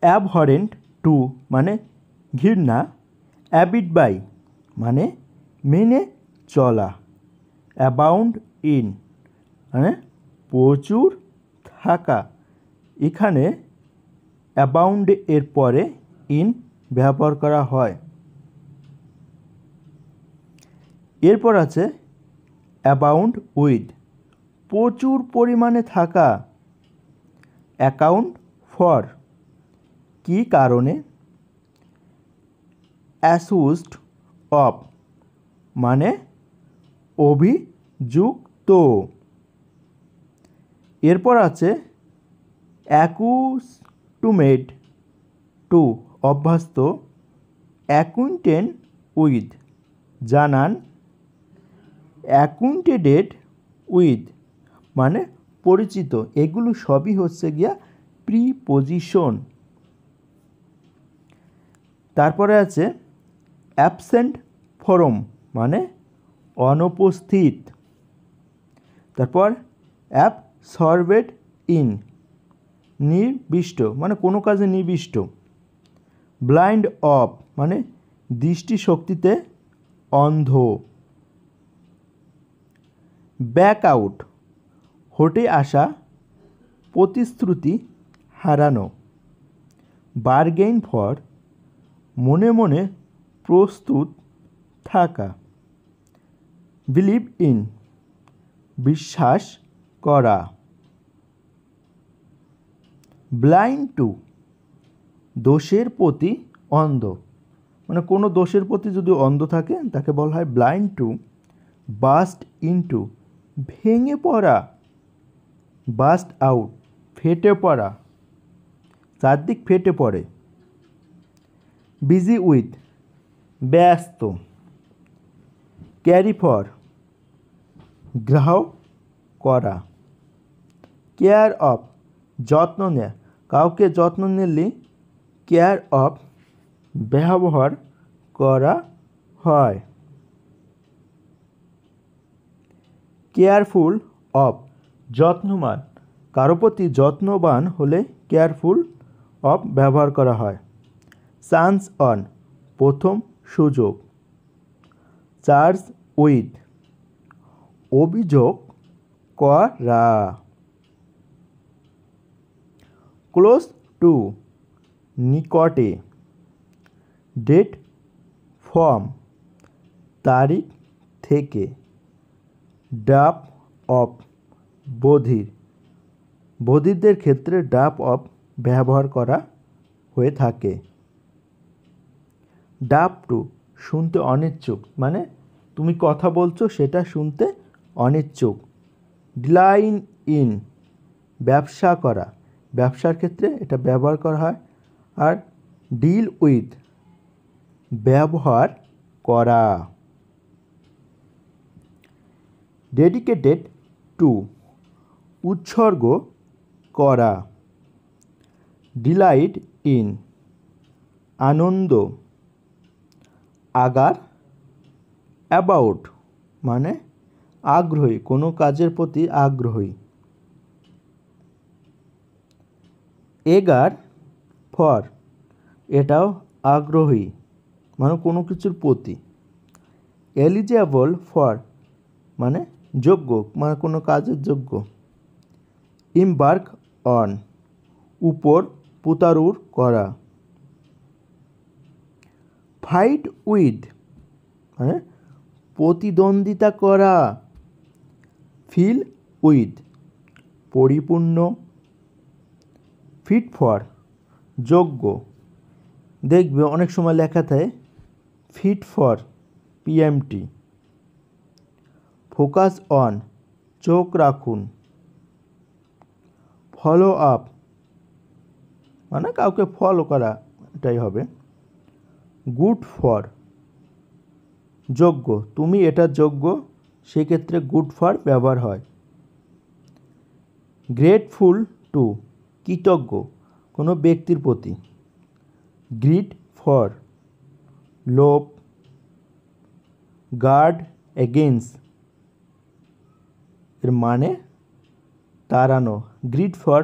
অ্যাবহরেন্ট two মানে ঘৃণা, abide by মানে মেনে চলা, অ্যাবাউন্ড ইন মানে প্রচুর থাকা। এখানে অ্যাবাউন্ড এর পরে ইন ব্যবহার করা হয়। এরপর আছে অ্যাবাউন্ড উইথ প্রচুর পরিমাণে থাকা, অ্যাকাউন্ট ফর কী কারণে, অ্যাসুজড অফ মানে অভিযুক্ত। এরপর আছে অ্যাকুস্টুমেড টু অভ্যস্ত, অ্যাকুইন্টেড উইথ জানান, অ্যাকুইন্টেডেড উইথ মানে পরিচিত। এগুলো সবই হচ্ছে গিয়া প্রিপোজিশন। তারপরে আছে অ্যাবসেন্ট ফ্রম মানে অনুপস্থিত। তারপর অ্যাবসর্বেড ইন নির্দিষ্ট মানে কোনো কাজে নির্দিষ্ট, ব্লাইন্ড অফ মানে দৃষ্টিশক্তিতে অন্ধ, ব্যাক আউট হটে আসা, প্রতিশ্রুতি হারানো, বার্গেইন ফর মনে মনে প্রস্তুত থাকা, বিলিভ ইন বিশ্বাস করা, ব্লাইন্ড টু দোষের প্রতি অন্ধ মানে কোনো দোষের প্রতি যদি অন্ধ থাকে তাকে বলা হয় ব্লাইন্ড টু, বাস্ট ইনটু ভেঙে পড়া, বাস্ট আউট ফেটে পড়া, চারদিক ফেটে পড়ে, বিজি উইথ ব্যস্ত, ক্যারি ফর গ্রাহ্য করা, কেয়ার অফ যত্ন নেয়া, কাউকে যত্ন নিলে কেয়ার অফ ব্যবহার করা হয়, কেয়ারফুল অফ যত্নবান, কারো প্রতি যত্নবান হলে কেয়ারফুল অফ ব্যবহার করা হয়, চান্স অন প্রথম সুযোগ, চার্জ উইথ অভিযোগ করা, ক্লোজ টু নিকটে, ডেট ফ্রম তারিখ থেকে, ডাপ অফ বধির, বধিরদের ক্ষেত্রে ডাপ অফ ব্যবহার করা হয়ে থাকে, ডাপ টু শুনতে অনিচ্ছুক মানে তুমি কথা বলছো সেটা শুনতে অনিচ্ছুক, ডিলাইন ইন ব্যবসা করা, ব্যবসার ক্ষেত্রে এটা ব্যবহার করা হয়, আর ডিল উইথ ব্যবহার করা, ডেডিকেটেড টু উৎসর্গ করা, ডিলাইট ইন আনন্দ, আগার অ্যাবাউট মানে আগ্রহী কোনো কাজের প্রতি আগ্রহী, এগার ফর এটাও আগ্রহী মানে কোনো কিছুর প্রতি, এলিজিবল ফর মানে যোগ্য মানে কোনো কাজের যোগ্য, ইমবার্ক অন উপর প্রতারুর করা, ফাইট উইথ মানে প্রতিদ্বন্দ্বিতা করা, ফিল উইথ পরিপূর্ণ, ফিট ফর যোগ্য, দেখবে অনেক সময় লেখা থাকে fit for PMT, focus on চোখ রাখুন, ফলো আপ মানে কাউকে ফলো করা এটাই হবে, গুড ফর যোগ্য তুমি এটা যোগ্য সেক্ষেত্রে গুড ফর ব্যবহার হয়, গ্রেটফুল টু কৃতজ্ঞ কোনো ব্যক্তির প্রতি, গ্রিড ফর লোভ, গার্ড এগেইনস্ট এর মানে তাড়ানো, গ্রিড ফর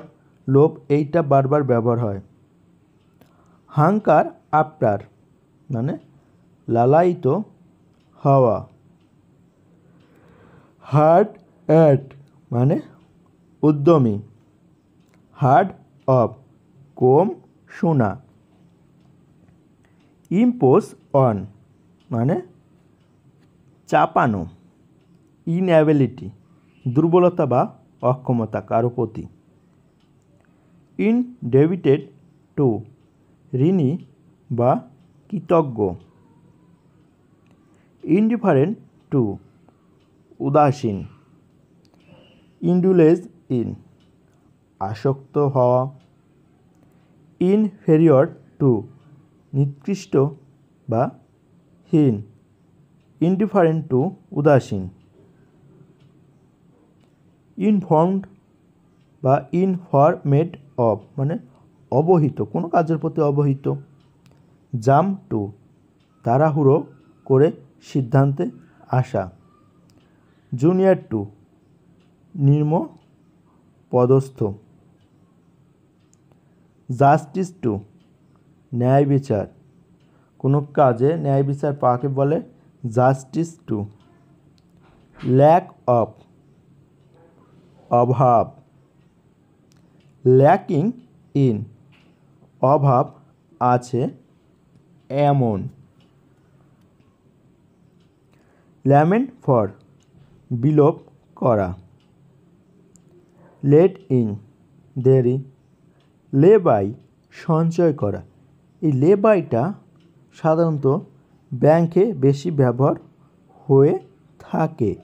লোভ এইটা বারবার ব্যবহার হয়, হাঙ্কার আফটার মানে লালায়িত হওয়া। হার্ড অ্যাট মানে উদ্যমী। হার্ড অফ কম শোনা। ইম্পোজ অন মানে চাপানো। ইনঅ্যাবিলিটি দুর্বলতা বা অক্ষমতা কারো প্রতি। ইনডেবিটেড টু ঋণী বা কৃতজ্ঞ। ইনডিফারেন্ট টু উদাসীন। ইন্ডুলেজ ইন আসক্ত হওয়া। ইনফেরিয়র টু নিকৃষ্ট বা হীন। ইনডিফারেন্ট টু উদাসীন। ইনফর্মড বা ইনফরমেড অফ মানে অবহিত, কোনো কাজের প্রতি অবহিত। জাম টু তাড়াহুড়ো করে সিদ্ধান্তে আসা। জুনিয়র টু নিম্ন পদস্থ। জাস্টিস টু ন্যায় বিচার, কোনো কাজে ন্যায় বিচার পাওয়াকে বলে জাস্টিস টু। ল্যাক অফ অভাব। ল্যাকিং ইন অভাব আছে এমন। ল্যামেন্ট ফর বিলোপ করা। লেট ইন দেরি। লে বাই সঞ্চয় করা। এই লে বাইটা সাধারণত ব্যাংকে বেশি ব্যবহার হয়ে থাকে।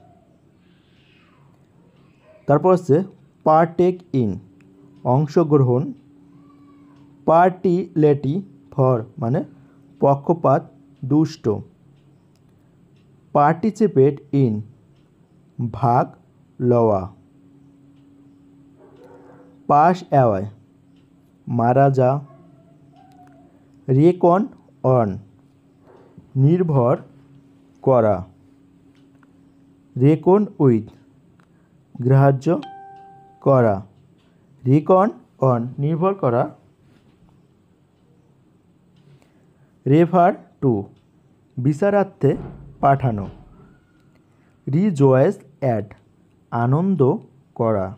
তারপর হচ্ছে পার্টেক ইন অংশগ্রহণ। পার্টিলেটি ফর মানে পক্ষপাত দুষ্ট। পার্টিসিপেট ইন ভাগ লওয়া। পাস অ্যাওয়ে মারা যা। রেকন অন নির্ভর করা। রেকন উইথ গ্রাহ্য করা। রেকন অন নির্ভর করা। রেফার টু বিচারার্থে পাঠানো। রিজয়েস অ্যাট আনন্দ করা।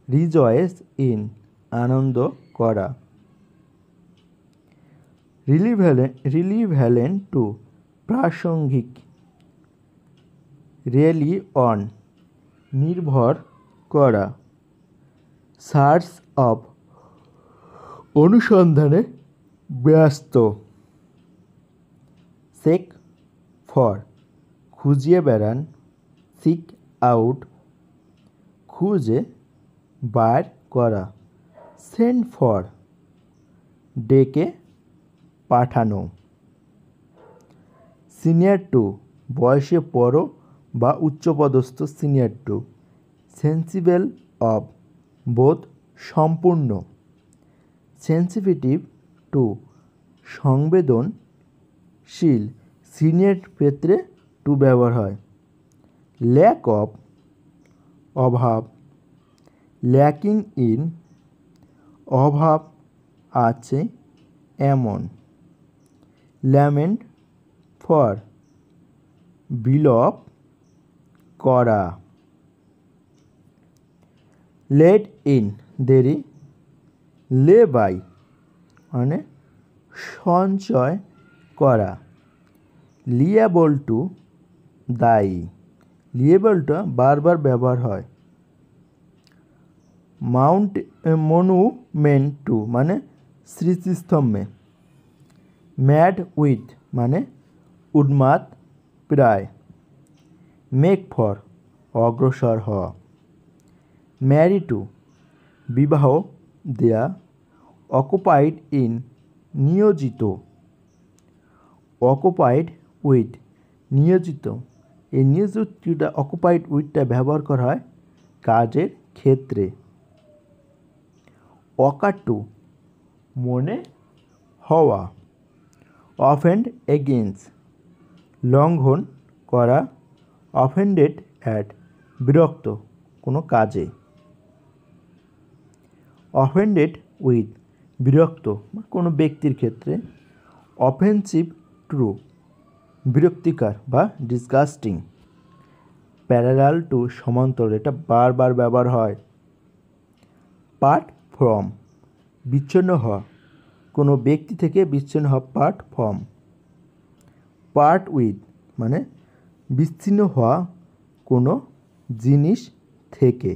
রিজয়েস ইন আনন্দ করা। রিলিভ্যালেন্ট টু প্রাসঙ্গিক। রেলি অন নির্ভর করা। সার্চ অফ অনুসন্ধানে ব্যস্ত। সেক ফর খুঁজিয়ে বেড়ান। সিক আউট খুঁজে বার করা। সেন্ড ফর ডেকে পাঠানো। সিনিয়র টু বয়সে বড় বা উচ্চপদস্থ। Senior to. সেন্সিবল অফ বোধ সম্পূর্ণ। সেন্সিটিভ টু সংবেদনশীল। সিনিয়র ক্ষেত্রে টু ব্যবহার হয়। ল্যাক অফ অভাব। ল্যাকিং ইন অভাব আছে এমন। ল্যামেন্ট ফর বিলোপ করা। লেট ইন দেরি। লে বাই মানে সঞ্চয় করা। লিয়েবল টু দায়ী। লিয়েবলটা বারবার ব্যবহার হয়। মনুমেন্ট টু মানে স্মৃতিস্তম্ভে। ম্যাড উইথ মানে উন্মাদ প্রায়। মেক ফর অগ্রসর হওয়া। ম্যারি টু বিবাহ দেয়া। অকুপাইড ইন নিয়োজিত। অকুপাইড উইথ নিয়োজিত। এই নিয়োজিতটা অকুপাইড উইথটা ব্যবহার করা হয় কাজের ক্ষেত্রে। অকার টু মনে হওয়া। অফেন্ড এগেইনস্ট লঙ্ঘন করা। অফেন্ডেড অ্যাট বিরক্ত কোনো কাজে। অফেন্ডেড উইথ বিরক্ত কোনো ব্যক্তির ক্ষেত্রে। অফেন্সিভ টু বিরক্তিকর বা ডিসগাস্টিং। প্যারালাল টু সমান্তরাল, এটা বারবার ব্যবহার হয়। পার্ট ফ্রম বিচ্ছিন্ন হওয়া, কোনো ব্যক্তি থেকে বিচ্ছিন্ন হওয়া পার্ট ফ্রম। পার্ট উইথ মানে বিচ্ছিন্ন হওয়া কোনো জিনিস থেকে।